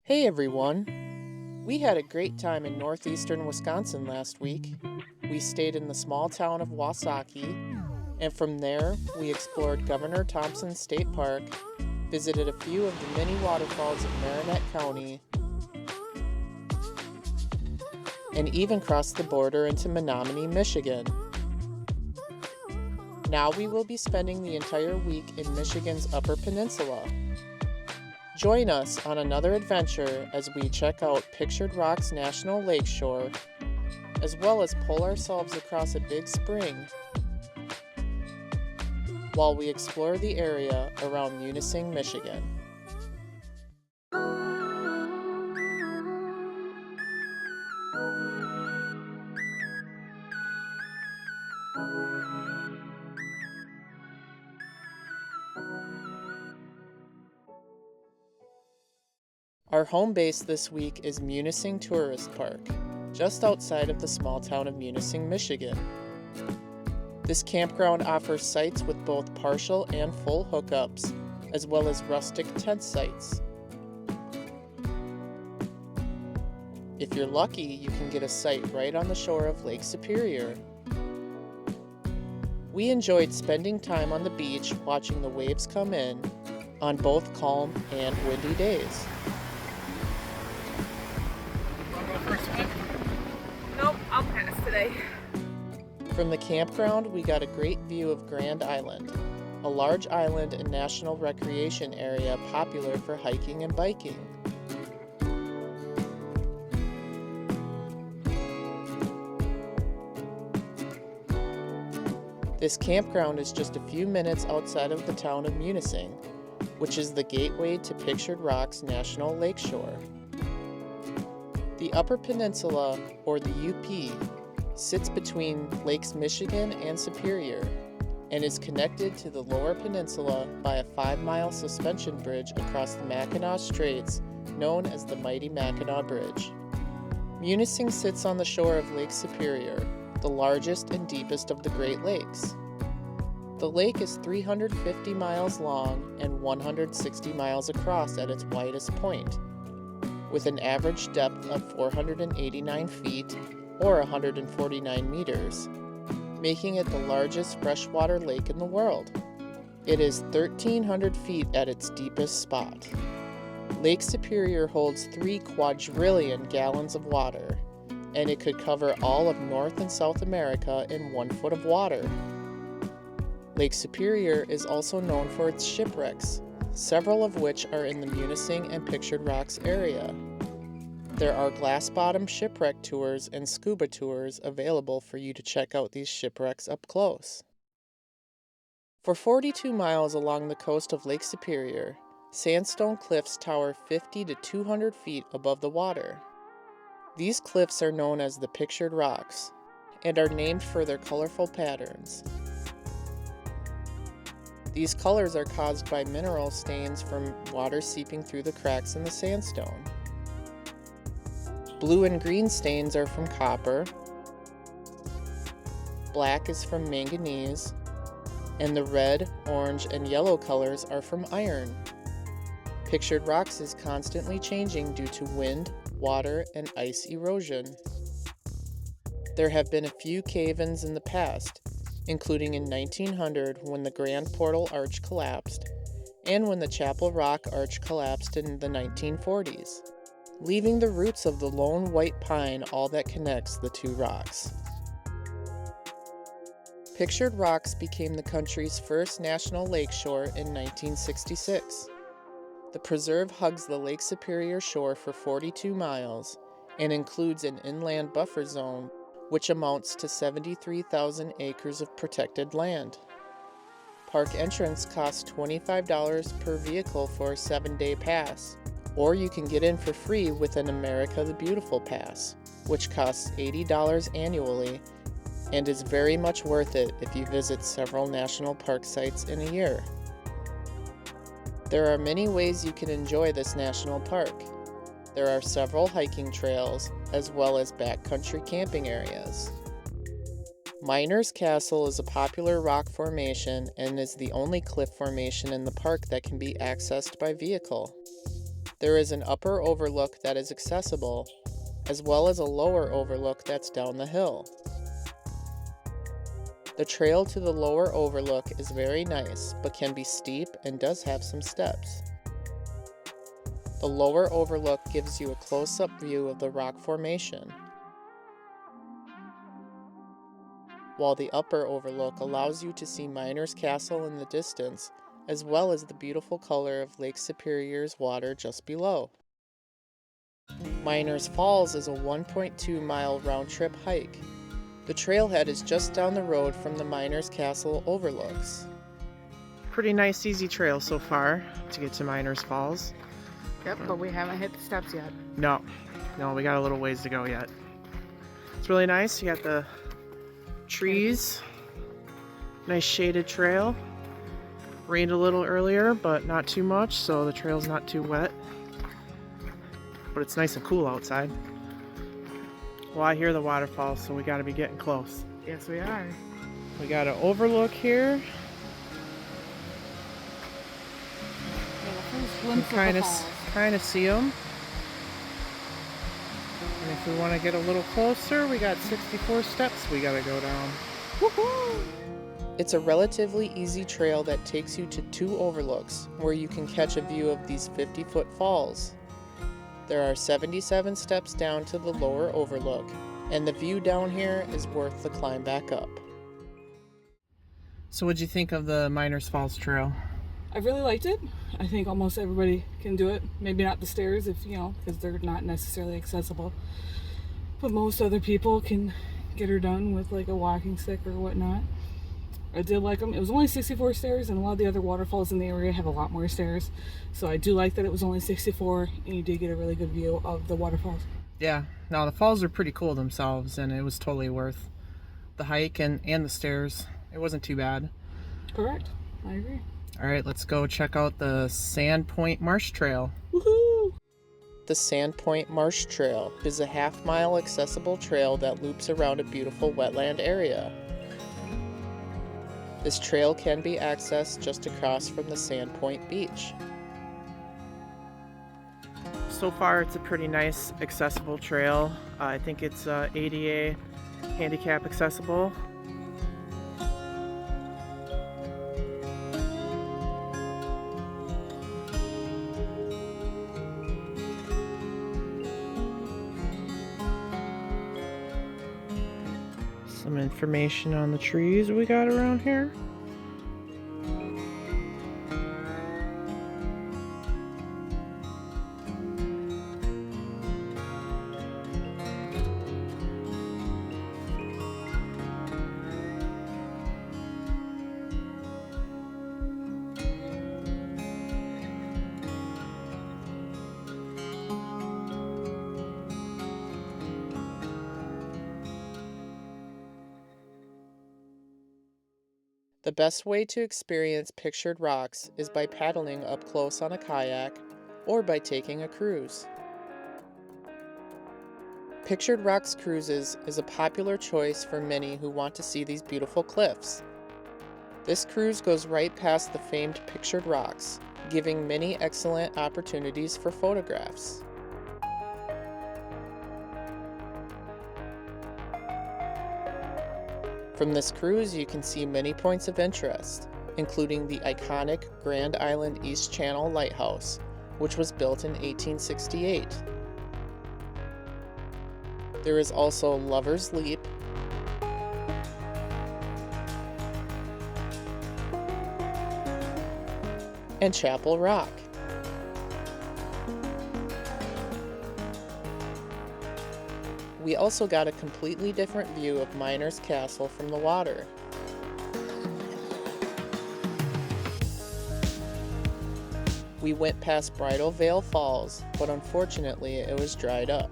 Hey everyone! We had a great time in northeastern Wisconsin last week. We stayed in the small town of Wasaki, and from there we explored Governor Thompson State Park, visited a few of the many waterfalls of Marinette County, and even crossed the border into Menominee, Michigan. Now we will be spending the entire week in Michigan's Upper Peninsula. Join us on another adventure as we check out Pictured Rocks National Lakeshore, as well as pull ourselves across a big spring while we explore the area around Munising, Michigan. Our home base this week is Munising Tourist Park, just outside of the small town of Munising, Michigan. This campground offers sites with both partial and full hookups, as well as rustic tent sites. If you're lucky, you can get a site right on the shore of Lake Superior. We enjoyed spending time on the beach watching the waves come in on both calm and windy days. Nope, I'll pass today. From the campground, we got a great view of Grand Island, a large island and national recreation area popular for hiking and biking. This campground is just a few minutes outside of the town of Munising, which is the gateway to Pictured Rocks National Lakeshore. The Upper Peninsula, or the UP, sits between Lakes Michigan and Superior and is connected to the Lower Peninsula by a 5-mile suspension bridge across the Mackinac Straits known as the Mighty Mackinac Bridge. Munising sits on the shore of Lake Superior, the largest and deepest of the Great Lakes. The lake is 350 miles long and 160 miles across at its widest point, with an average depth of 489 feet or 149 meters, making it the largest freshwater lake in the world. It is 1,300 feet at its deepest spot. Lake Superior holds 3 quadrillion gallons of water, and it could cover all of North and South America in 1 foot of water. Lake Superior is also known for its shipwrecks, several of which are in the Munising and Pictured Rocks area. There are glass-bottom shipwreck tours and scuba tours available for you to check out these shipwrecks up close. For 42 miles along the coast of Lake Superior, sandstone cliffs tower 50 to 200 feet above the water. These cliffs are known as the Pictured Rocks and are named for their colorful patterns. These colors are caused by mineral stains from water seeping through the cracks in the sandstone. Blue and green stains are from copper, black is from manganese, and the red, orange, and yellow colors are from iron. Pictured Rocks is constantly changing due to wind, water, and ice erosion. There have been a few cave-ins in the past, including in 1900 when the Grand Portal Arch collapsed, and when the Chapel Rock Arch collapsed in the 1940s, leaving the roots of the lone white pine all that connects the two rocks. Pictured Rocks became the country's first national lakeshore in 1966. The preserve hugs the Lake Superior shore for 42 miles and includes an inland buffer zone which amounts to 73,000 acres of protected land. Park entrance costs $25 per vehicle for a 7-day pass, or you can get in for free with an America the Beautiful pass, which costs $80 annually and is very much worth it if you visit several national park sites in a year. There are many ways you can enjoy this national park. There are several hiking trails, as well as backcountry camping areas. Miners Castle is a popular rock formation and is the only cliff formation in the park that can be accessed by vehicle. There is an upper overlook that is accessible, as well as a lower overlook that's down the hill. The trail to the lower overlook is very nice, but can be steep and does have some steps. The lower overlook gives you a close-up view of the rock formation, while the upper overlook allows you to see Miner's Castle in the distance, as well as the beautiful color of Lake Superior's water just below. Miners Falls is a 1.2-mile round-trip hike. The trailhead is just down the road from the Miners Castle overlooks. Pretty nice, easy trail so far to get to Miners Falls. Yep, but we haven't hit the steps yet. No, we got a little ways to go yet. It's really nice. You got the trees, nice shaded trail. Rained a little earlier, but not too much, so the trail's not too wet. But it's nice and cool outside. Well, I hear the waterfalls, so we gotta be getting close. Yes, we are. We got an overlook here. Kind of see them. And if we want to get a little closer, we got 64 steps we gotta go down. Woohoo! It's a relatively easy trail that takes you to 2 overlooks where you can catch a view of these 50-foot falls. There are 77 steps down to the lower overlook, and the view down here is worth the climb back up. So what'd you think of the Miners Falls Trail? I really liked it. I think almost everybody can do it. Maybe not the stairs if, because they're not necessarily accessible. But most other people can get her done with like a walking stick or whatnot. I did like them. It was only 64 stairs, and a lot of the other waterfalls in the area have a lot more stairs. So I do like that it was only 64, and you did get a really good view of the waterfalls. Yeah, no, the falls are pretty cool themselves, and it was totally worth the hike and the stairs. It wasn't too bad. Correct. I agree. All right, let's go check out the Sand Point Marsh Trail. Woohoo! The Sand Point Marsh Trail is a half-mile accessible trail that loops around a beautiful wetland area. This trail can be accessed just across from the Sand Point Beach. So far, it's a pretty nice, accessible trail. I think it's ADA handicap accessible. Some information on the trees we got around here. The best way to experience Pictured Rocks is by paddling up close on a kayak or by taking a cruise. Pictured Rocks Cruises is a popular choice for many who want to see these beautiful cliffs. This cruise goes right past the famed Pictured Rocks, giving many excellent opportunities for photographs. From this cruise, you can see many points of interest, including the iconic Grand Island East Channel Lighthouse, which was built in 1868. There is also Lover's Leap, and Chapel Rock. We also got a completely different view of Miner's Castle from the water. We went past Bridal Veil Falls, but unfortunately it was dried up.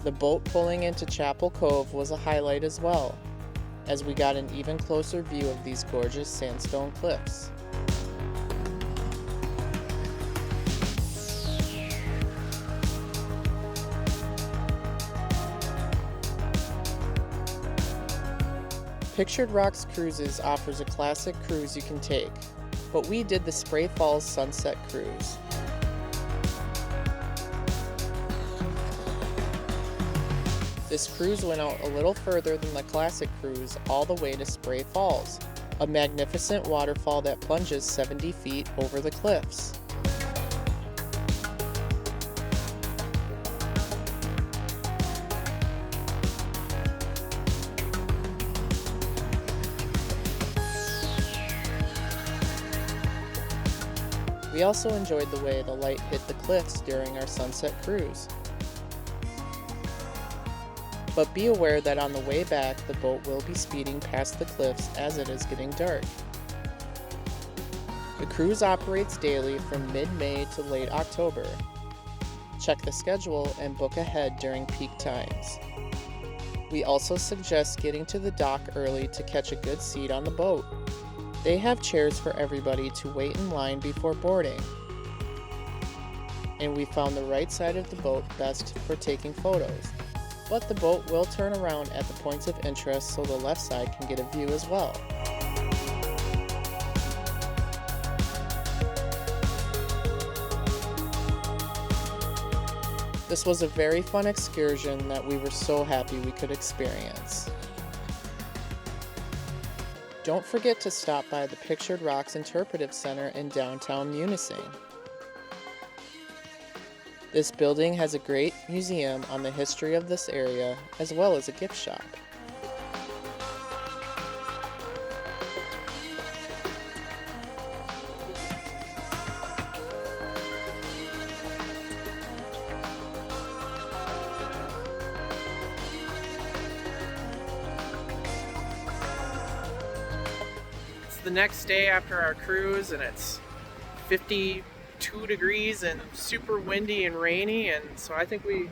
The boat pulling into Chapel Cove was a highlight as well, as we got an even closer view of these gorgeous sandstone cliffs. Pictured Rocks Cruises offers a classic cruise you can take. but we did the Spray Falls Sunset Cruise. This cruise went out a little further than the classic cruise, all the way to Spray Falls, a magnificent waterfall that plunges 70 feet over the cliffs. We also enjoyed the way the light hit the cliffs during our sunset cruise. But be aware that on the way back, the boat will be speeding past the cliffs as it is getting dark. The cruise operates daily from mid-May to late October. Check the schedule and book ahead during peak times. We also suggest getting to the dock early to catch a good seat on the boat. They have chairs for everybody to wait in line before boarding. And we found the right side of the boat best for taking photos. But the boat will turn around at the points of interest so the left side can get a view as well. This was a very fun excursion that we were so happy we could experience. Don't forget to stop by the Pictured Rocks Interpretive Center in downtown Munising. This building has a great museum on the history of this area, as well as a gift shop. It's the next day after our cruise, and it's 52 degrees and super windy and rainy, and so I think we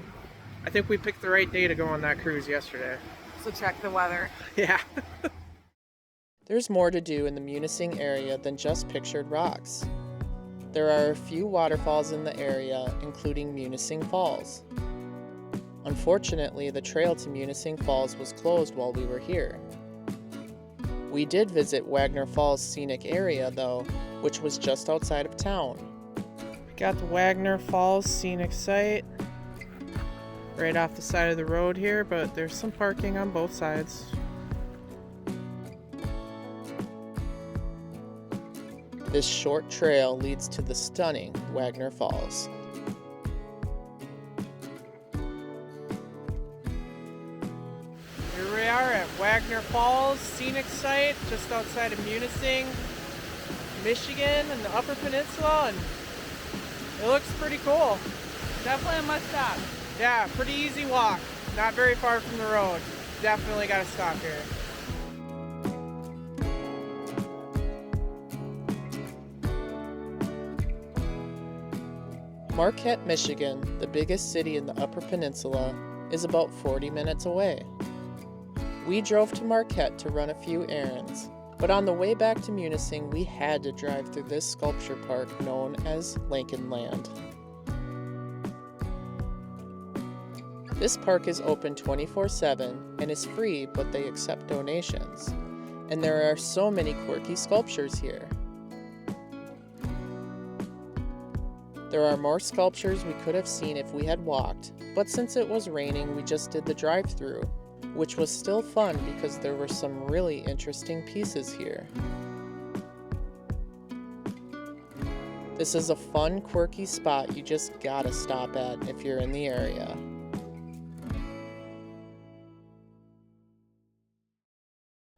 picked the right day to go on that cruise yesterday. So check the weather. Yeah. There's more to do in the Munising area than just Pictured Rocks. There are a few waterfalls in the area, including Munising Falls. Unfortunately, the trail to Munising Falls was closed while we were here. We did visit Wagner Falls Scenic Area though, which was just outside of town. Got the Wagner Falls Scenic Site right off the side of the road here, but there's some parking on both sides. This short trail leads to the stunning Wagner Falls. Here we are at Wagner Falls Scenic Site, just outside of Munising, Michigan, in the Upper Peninsula, and it looks pretty cool. Definitely a must stop. Yeah, pretty easy walk. Not very far from the road. Definitely got to stop here. Marquette, Michigan, the biggest city in the Upper Peninsula, is about 40 minutes away. We drove to Marquette to run a few errands, but on the way back to Munising, we had to drive through this sculpture park known as Lincoln Land. This park is open 24/7 and is free, but they accept donations. And there are so many quirky sculptures here. There are more sculptures we could have seen if we had walked, but since it was raining, we just did the drive-through, which was still fun because there were some really interesting pieces here. This is a fun, quirky spot you just gotta stop at if you're in the area.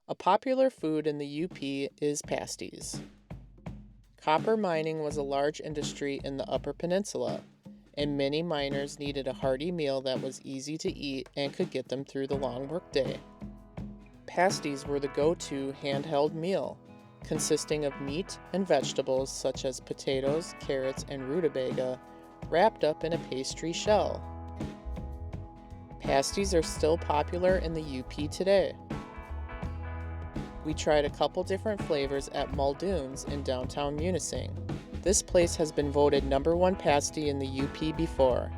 A popular food in the UP is pasties. Copper mining was a large industry in the Upper Peninsula, and many miners needed a hearty meal that was easy to eat and could get them through the long workday. Pasties were the go-to handheld meal, consisting of meat and vegetables such as potatoes, carrots, and rutabaga, wrapped up in a pastry shell. Pasties are still popular in the UP today. We tried a couple different flavors at Muldoon's in downtown Munising. This place has been voted #1 pasty in the UP before,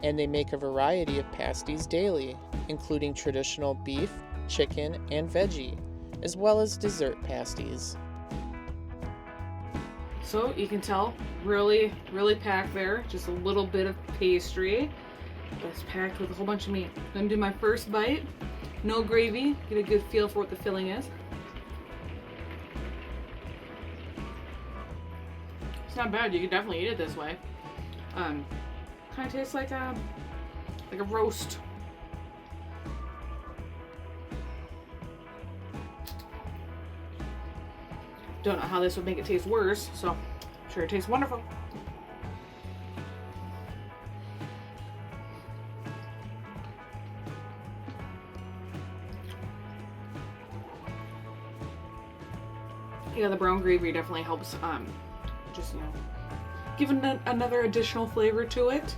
and they make a variety of pasties daily, including traditional beef, chicken, and veggie, as well as dessert pasties. So you can tell, really, really packed there. Just a little bit of pastry, but it's packed with a whole bunch of meat. I'm gonna do my first bite. No gravy, get a good feel for what the filling is. It's not bad, you can definitely eat it this way. Kind of tastes like a roast. Don't know how this would make it taste worse, so I'm sure it tastes wonderful. Yeah, the brown gravy definitely helps, just, give another additional flavor to it.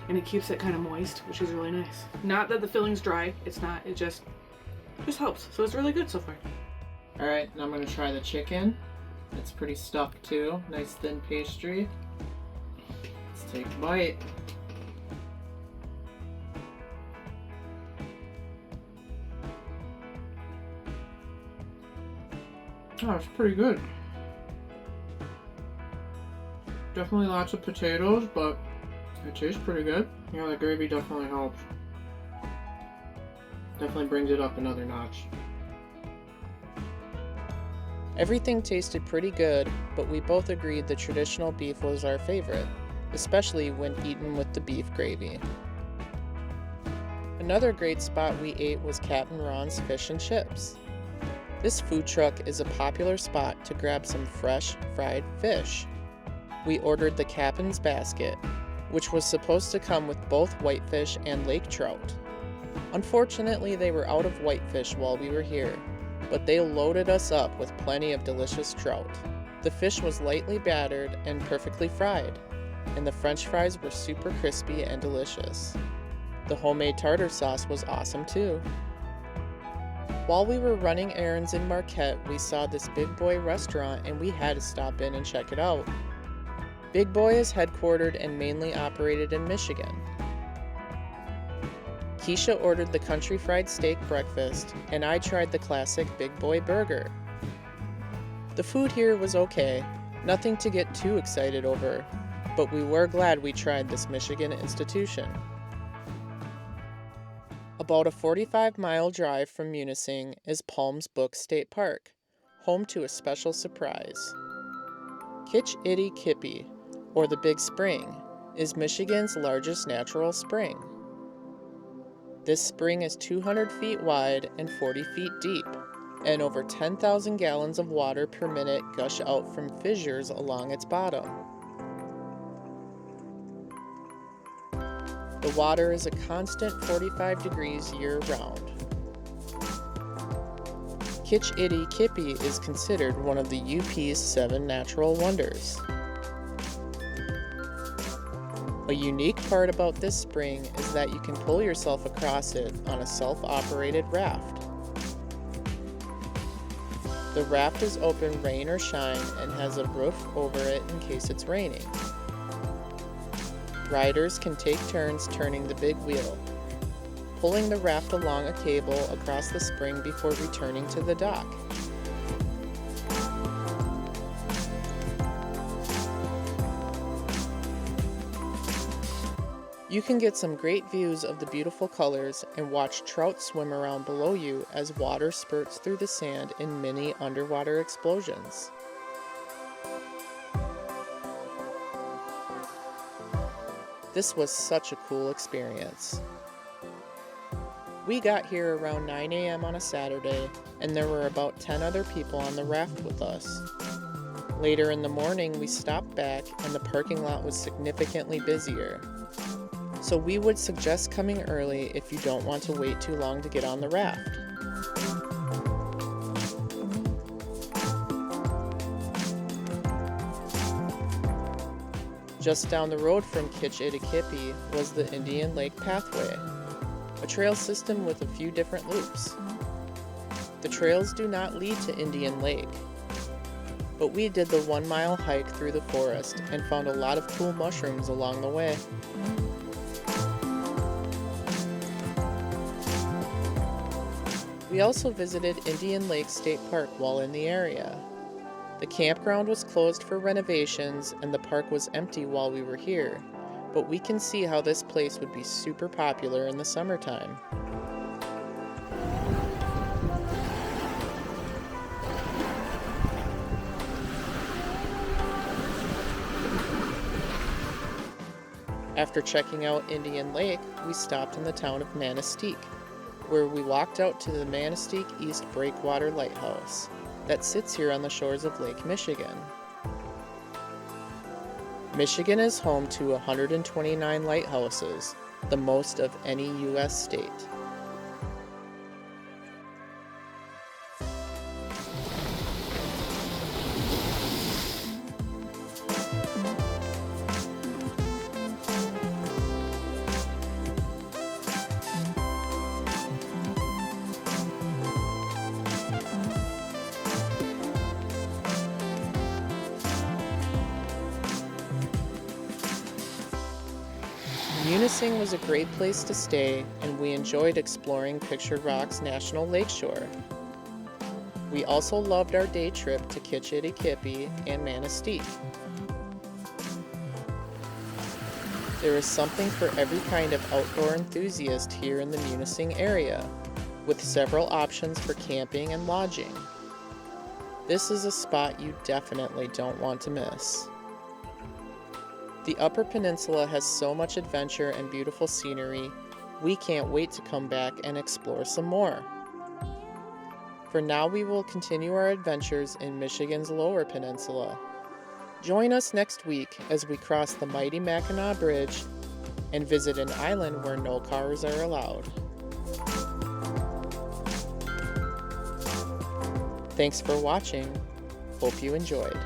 And it keeps it kind of moist, which is really nice. Not that the filling's dry, it's not, it just helps. So it's really good so far. Alright, now I'm going to try the chicken. It's pretty stuffed too. Nice thin pastry. Let's take a bite. Oh, it's pretty good. Definitely lots of potatoes, but it tastes pretty good. Yeah, the gravy definitely helps. Definitely brings it up another notch. Everything tasted pretty good, but we both agreed the traditional beef was our favorite, especially when eaten with the beef gravy. Another great spot we ate was Captain Ron's Fish and Chips. This food truck is a popular spot to grab some fresh, fried fish. We ordered the Captain's Basket, which was supposed to come with both whitefish and lake trout. Unfortunately, they were out of whitefish while we were here, but they loaded us up with plenty of delicious trout. The fish was lightly battered and perfectly fried, and the French fries were super crispy and delicious. The homemade tartar sauce was awesome too. While we were running errands in Marquette, we saw this Big Boy restaurant and we had to stop in and check it out. Big Boy is headquartered and mainly operated in Michigan. Keisha ordered the country fried steak breakfast, and I tried the classic Big Boy burger. The food here was okay, nothing to get too excited over, but we were glad we tried this Michigan institution. About a 45-mile drive from Munising is Palms Book State Park, home to a special surprise. Kitch-iti-kipi, or the Big Spring, is Michigan's largest natural spring. This spring is 200 feet wide and 40 feet deep, and over 10,000 gallons of water per minute gush out from fissures along its bottom. The water is a constant 45 degrees year-round. Kitch-iti-kipi is considered one of the UP's 7 natural wonders. A unique part about this spring is that you can pull yourself across it on a self-operated raft. The raft is open rain or shine and has a roof over it in case it's raining. Riders can take turns turning the big wheel, pulling the raft along a cable across the spring before returning to the dock. You can get some great views of the beautiful colors and watch trout swim around below you as water spurts through the sand in mini underwater explosions. This was such a cool experience. We got here around 9 a.m. on a Saturday, and there were about 10 other people on the raft with us. Later in the morning, we stopped back, and the parking lot was significantly busier. So we would suggest coming early if you don't want to wait too long to get on the raft. Just down the road from Kitch-iti-kipi was the Indian Lake Pathway, a trail system with a few different loops. The trails do not lead to Indian Lake, but we did the 1-mile hike through the forest and found a lot of cool mushrooms along the way. We also visited Indian Lake State Park while in the area. The campground was closed for renovations and the park was empty while we were here, but we can see how this place would be super popular in the summertime. After checking out Indian Lake, we stopped in the town of Manistique, where we walked out to the Manistique East Breakwater Lighthouse that sits here on the shores of Lake Michigan. Michigan is home to 129 lighthouses, the most of any U.S. state. Munising was a great place to stay, and we enjoyed exploring Pictured Rocks National Lakeshore. We also loved our day trip to Kitch-iti-kipi and Manistique. There is something for every kind of outdoor enthusiast here in the Munising area, with several options for camping and lodging. This is a spot you definitely don't want to miss. The Upper Peninsula has so much adventure and beautiful scenery, we can't wait to come back and explore some more. For now, we will continue our adventures in Michigan's Lower Peninsula. Join us next week as we cross the mighty Mackinac Bridge and visit an island where no cars are allowed. Thanks for watching. Hope you enjoyed.